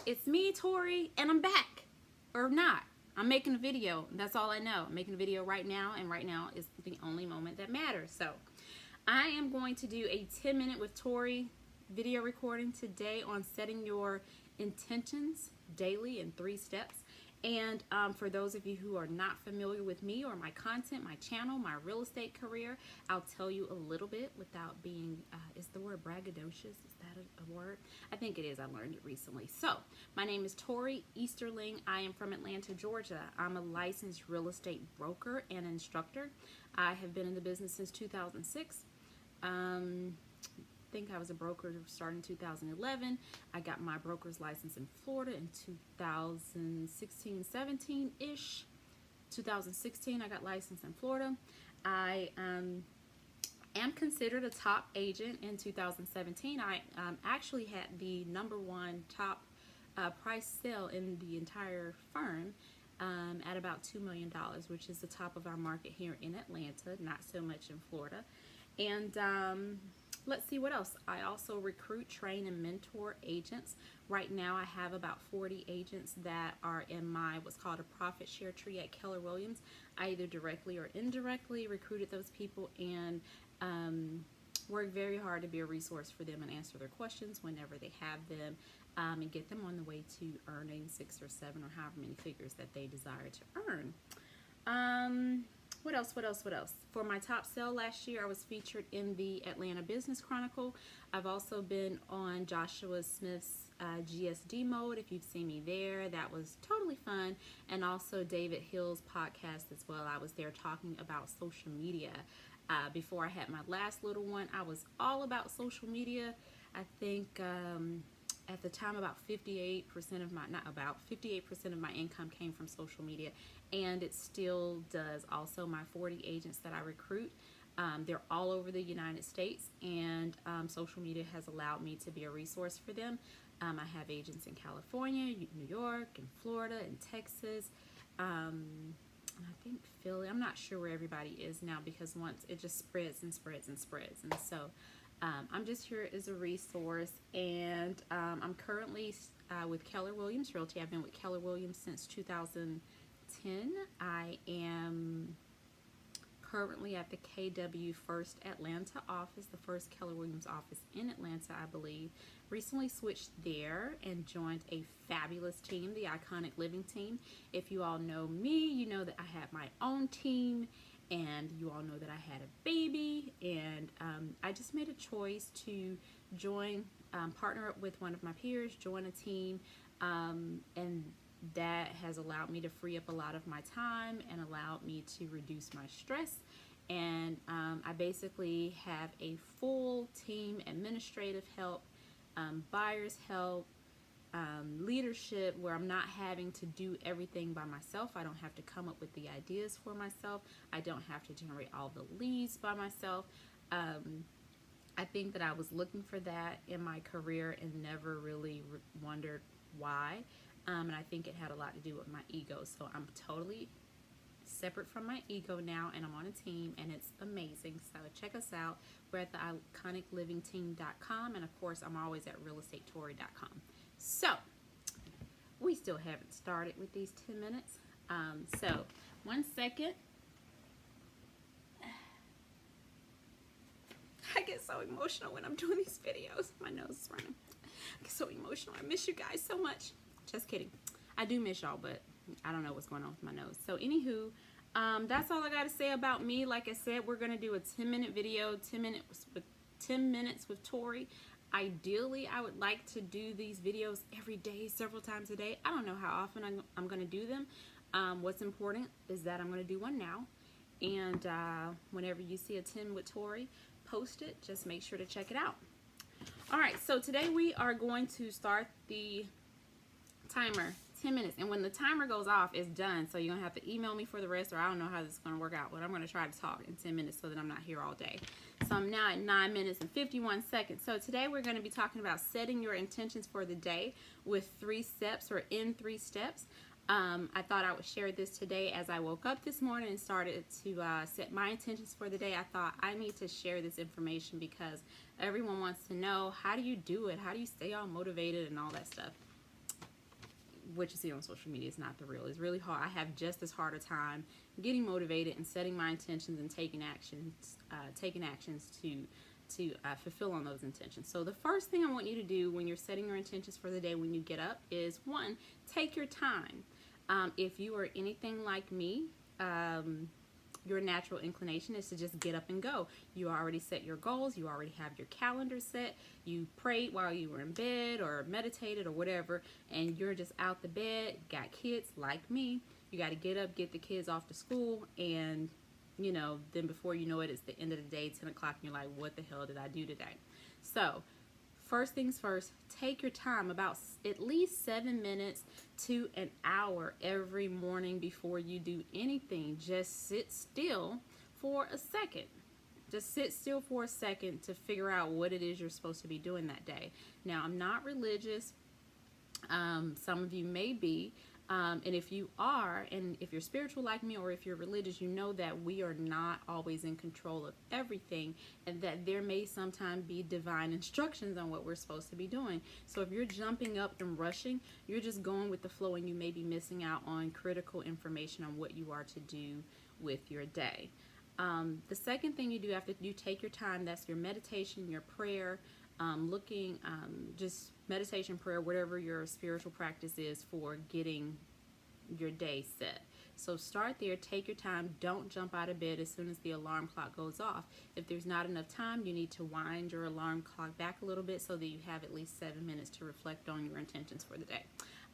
It's me, Tori, and I'm back. Or not. I'm making a video. That's all I know. I'm making a video right now, and right now is the only moment that matters. So, I am going to do a 10-minute with Tori video recording today on setting your intentions daily in 3 steps. And for those of you who are not familiar with me or my content, my channel, my real estate career, I'll tell you a little bit without being, is the word braggadocious? Is that a word? I think it is. I learned it recently. So, my name is Tori Easterling. I am from Atlanta, Georgia. I'm a licensed real estate broker and instructor. I have been in the business since 2006. I think I was a broker starting in 2011. I got my broker's license in Florida in 2016, 17-ish. 2016, I got licensed in Florida. I am considered a top agent in 2017. I actually had the #1 top price sale in the entire firm at about $2 million, which is the top of our market here in Atlanta, not so much in Florida. And let's see what else. I also recruit, train, and mentor agents. Right now I have about 40 agents that are in my what's called a profit share tree at Keller Williams. I either directly or indirectly recruited those people and work very hard to be a resource for them and answer their questions whenever they have them, and get them on the way to earning 6 or 7 or however many figures that they desire to earn. What else? For my top sale last year, I was featured in the Atlanta Business Chronicle. I've also been on Joshua Smith's GSD Mode. If you've seen me there, that was totally fun. And also David Hill's podcast as well. I was there talking about social media. Before I had my last little one, I was all about social media. I think at the time about 58% of my, not about, 58% of my income came from social media, and it still does. Also, my 40 agents that I recruit, they're all over the United States, and social media has allowed me to be a resource for them. I have agents in California, New York, and Florida, and Texas, and I think Philly. I'm not sure where everybody is now because once it just spreads and spreads and spreads, and so I'm just here as a resource, and I'm currently with Keller Williams Realty. I've been with Keller Williams since 2010. I am currently at the KW First Atlanta office, the first Keller Williams office in Atlanta, I believe. Recently switched there and joined a fabulous team, the Iconic Living team. If you all know me, you know that I have my own team, and you all know that I had a baby, and I just made a choice to join, partner up with one of my peers, join a team, and that has allowed me to free up a lot of my time and allowed me to reduce my stress. And I basically have a full team, administrative help, buyer's help, leadership, where I'm not having to do everything by myself. I don't have to come up with the ideas for myself. I don't have to generate all the leads by myself. I think that I was looking for that in my career and never really wondered why. And I think it had a lot to do with my ego. So I'm totally separate from my ego now, and I'm on a team, and it's amazing. So check us out. We're at the iconiclivingteam.com, and of course I'm always at realestatetori.com. So we still haven't started with these 10 minutes. So 1 second. I get so emotional when I'm doing these videos. My nose is running. I get so emotional. I miss you guys so much. Just kidding. I do miss y'all, but I don't know what's going on with my nose. So anywho, that's all I got to say about me. Like I said, we're going to do a 10-minute video, 10 minutes with Tori. Ideally, I would like to do these videos every day, several times a day. I don't know how often I'm going to do them. What's important is that I'm going to do one now. And whenever you see a 10 with Tori, post it. Just make sure to check it out. All right, so today we are going to start the timer, 10 minutes. And when the timer goes off, it's done. So you're going to have to email me for the rest, or I don't know how this is going to work out. But I'm going to try to talk in 10 minutes so that I'm not here all day. So I'm now at 9 minutes and 51 seconds. So today we're going to be talking about setting your intentions for the day with 3 steps, or in 3 steps. I thought I would share this today as I woke up this morning and started to set my intentions for the day. I thought I need to share this information because everyone wants to know, how do you do it? How do you stay all motivated and all that stuff? what you see on social media is not the real. It's really hard. I have just as hard a time getting motivated and setting my intentions and taking actions to fulfill on those intentions. So the first thing I want you to do when you're setting your intentions for the day when you get up is, one, take your time. If you are anything like me, your natural inclination is to just get up and go. You already set your goals. You already have your calendar set. You prayed while you were in bed or meditated or whatever, and you're just out the bed, got kids like me. You got to get up, get the kids off to school, and then before you know it, it's the end of the day, 10 o'clock, and you're like, what the hell did I do today? So first things first, take your time, about at least 7 minutes to an hour every morning before you do anything. Just sit still for a second. Just sit still for a second to figure out what it is you're supposed to be doing that day. Now, I'm not religious. Some of you may be. And if you are, and if you're spiritual like me, or if you're religious, you know that we are not always in control of everything, and that there may sometimes be divine instructions on what we're supposed to be doing. So if you're jumping up and rushing, you're just going with the flow, and you may be missing out on critical information on what you are to do with your day. The second thing you do after you take your time, that's your meditation, your prayer, just meditation, prayer, whatever your spiritual practice is for getting your day set. So start there, take your time, don't jump out of bed as soon as the alarm clock goes off. If there's not enough time, you need to wind your alarm clock back a little bit so that you have at least 7 minutes to reflect on your intentions for the day.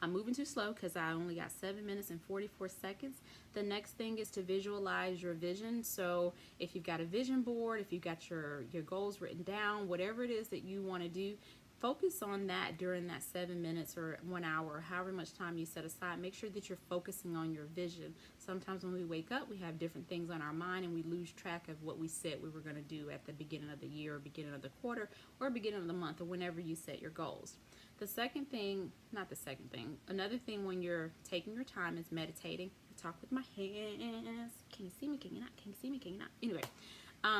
I'm moving too slow because I only got 7 minutes and 44 seconds. The next thing is to visualize your vision. So if you've got a vision board, if you've got your goals written down, whatever it is that you want to do, focus on that during that 7 minutes or 1 hour, or however much time you set aside. Make sure that you're focusing on your vision. Sometimes when we wake up, we have different things on our mind, and we lose track of what we said we were going to do at the beginning of the year, or beginning of the quarter, or beginning of the month, or whenever you set your goals. Another thing when you're taking your time is meditating. I talk with my hands. Can you see me? Can you not? Can you see me? Can you not? Anyway,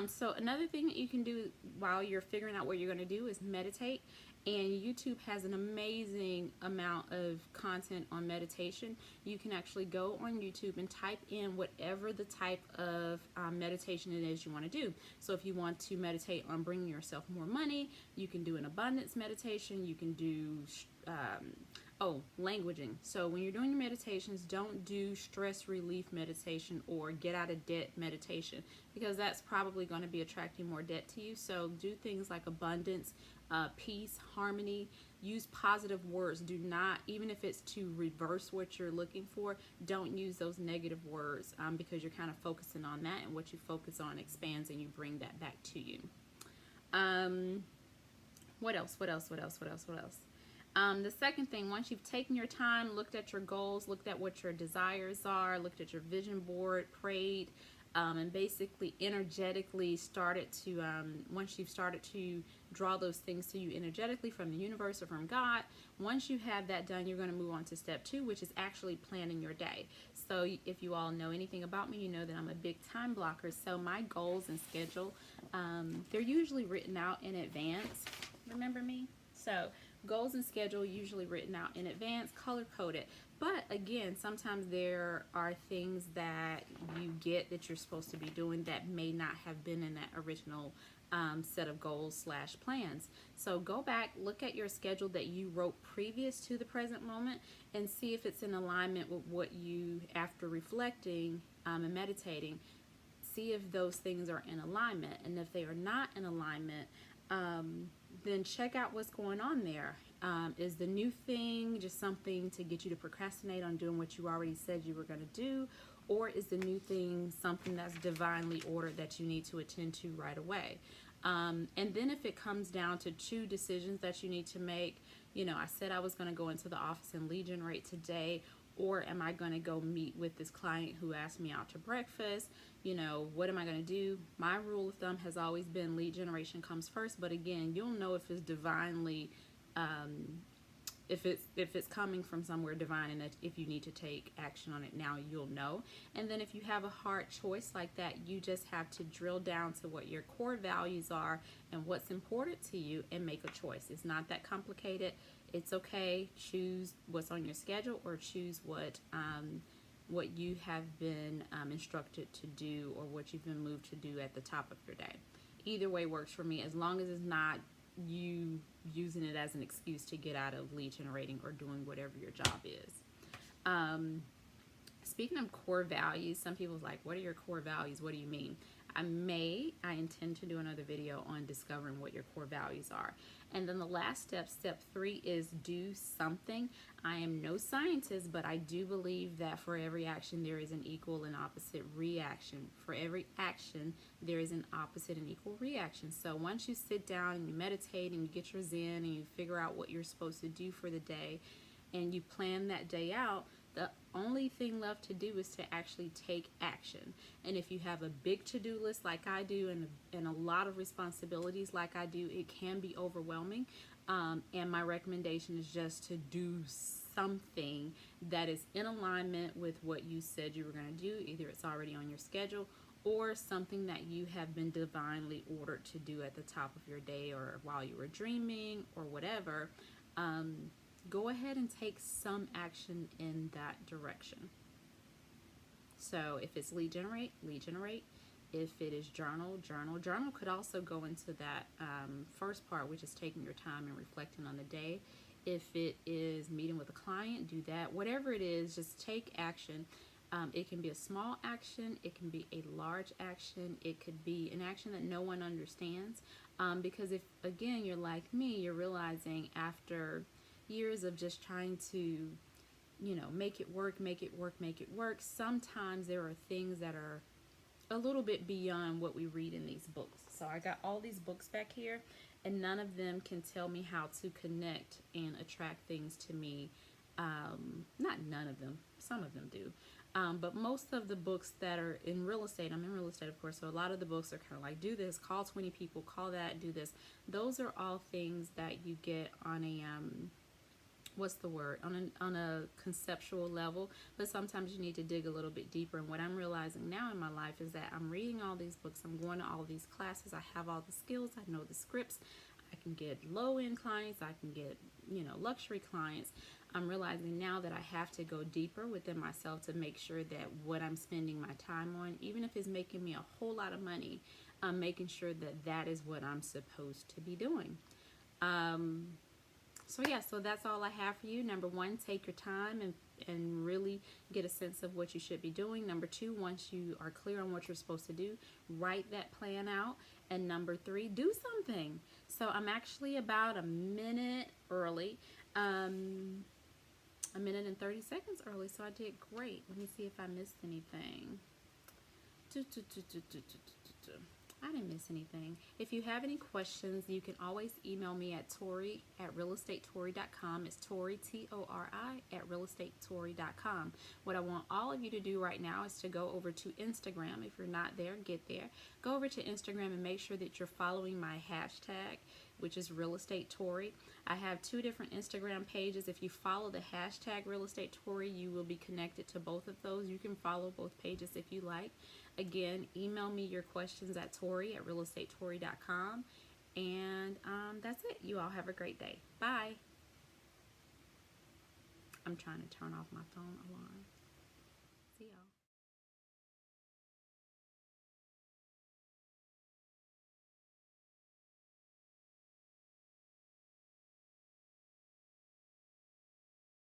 so another thing that you can do while you're figuring out what you're going to do is meditate. And YouTube has an amazing amount of content on meditation. You can actually go on YouTube and type in whatever the type of meditation it is you want to do. So if you want to meditate on bringing yourself more money, you can do an abundance meditation. You can do languaging. So when you're doing your meditations, don't do stress relief meditation or get out of debt meditation, because that's probably going to be attracting more debt to you. So do things like abundance, peace, harmony. Use positive words. Do not, even if it's to reverse what you're looking for, don't use those negative words, because you're kind of focusing on that, and what you focus on expands, and you bring that back to you. What else? The second thing, once you've taken your time, looked at your goals, looked at what your desires are, looked at your vision board, prayed, and basically energetically started to, once you've started to draw those things to you energetically from the universe or from God, once you have that done, you're going to move on to step 2, which is actually planning your day. So if you all know anything about me, you know that I'm a big time blocker. So my goals and schedule, they're usually written out in advance. Remember me? So goals and schedule usually written out in advance, color coded. But again, sometimes there are things that you get that you're supposed to be doing that may not have been in that original set of goals / plans. So go back, look at your schedule that you wrote previous to the present moment, and see if it's in alignment with what you, after reflecting and meditating, see if those things are in alignment. And if they are not in alignment, then check out what's going on there. Is the new thing just something to get you to procrastinate on doing what you already said you were going to do? Or is the new thing something that's divinely ordered that you need to attend to right away? And then if it comes down to 2 decisions that you need to make, I said I was going to go into the office and lead generate today, or am I going to go meet with this client who asked me out to breakfast? What am I going to do? My rule of thumb has always been lead generation comes first. But again, you'll know if it's divinely, if it's coming from somewhere divine, and if you need to take action on it now, you'll know. And then if you have a hard choice like that, you just have to drill down to what your core values are and what's important to you and make a choice. It's not that complicated. It's okay. Choose what's on your schedule, or choose what you have been instructed to do, or what you've been moved to do at the top of your day. Either way works for me, as long as it's not you using it as an excuse to get out of lead generating or doing whatever your job is. Speaking of core values, some people's like, what are your core values? What do you mean? I intend to do another video on discovering what your core values are. And then the last step, step 3, is do something. I am no scientist, but I do believe that for every action, there is an equal and opposite reaction. For every action, there is an opposite and equal reaction. So once you sit down and you meditate and you get your zen and you figure out what you're supposed to do for the day and you plan that day out, the only thing left to do is to actually take action. And if you have a big to-do list like I do, and a lot of responsibilities like I do, it can be overwhelming. And my recommendation is just to do something that is in alignment with what you said you were going to do. Either it's already on your schedule, or something that you have been divinely ordered to do at the top of your day, or while you were dreaming, or whatever. Go ahead and take some action in that direction. So if it's lead generate, lead generate. If it is journal, journal. Journal could also go into that first part, which is taking your time and reflecting on the day. If it is meeting with a client, do that. Whatever it is, just take action. It can be a small action. It can be a large action. It could be an action that no one understands. Because if, again, you're like me, you're realizing after years of just trying to, make it work, make it work, make it work, sometimes there are things that are a little bit beyond what we read in these books. So I got all these books back here, and none of them can tell me how to connect and attract things to me. Not none of them, some of them do. But most of the books that are in real estate, I'm in real estate, of course, so a lot of the books are kind of like, do this, call 20 people, call that, do this. Those are all things that you get on a, on a conceptual level, but sometimes you need to dig a little bit deeper. And what I'm realizing now in my life is that I'm reading all these books, I'm going to all these classes, I have all the skills, I know the scripts, I can get low-end clients, I can get, luxury clients. I'm realizing now that I have to go deeper within myself to make sure that what I'm spending my time on, even if it's making me a whole lot of money, I'm making sure that that is what I'm supposed to be doing. So that's all I have for you. Number 1, take your time and really get a sense of what you should be doing. Number 2, once you are clear on what you're supposed to do, write that plan out. And number 3, do something. So I'm actually about a minute early, a minute and 30 seconds early, so I did great. Let me see if I missed anything. I didn't miss anything. If you have any questions, you can always email me at Tori@realestatetori.com. It's Tori, Tori, at realestatetori.com. What I want all of you to do right now is to go over to Instagram. If you're not there, get there. Go over to Instagram and make sure that you're following my hashtag, which is Real Estate Tori. I have 2 different Instagram pages. If you follow the hashtag Real Estate Tori, you will be connected to both of those. You can follow both pages if you like. Again, email me your questions at Tori@realestatetori.com. And that's it. You all have a great day. Bye. I'm trying to turn off my phone alarm.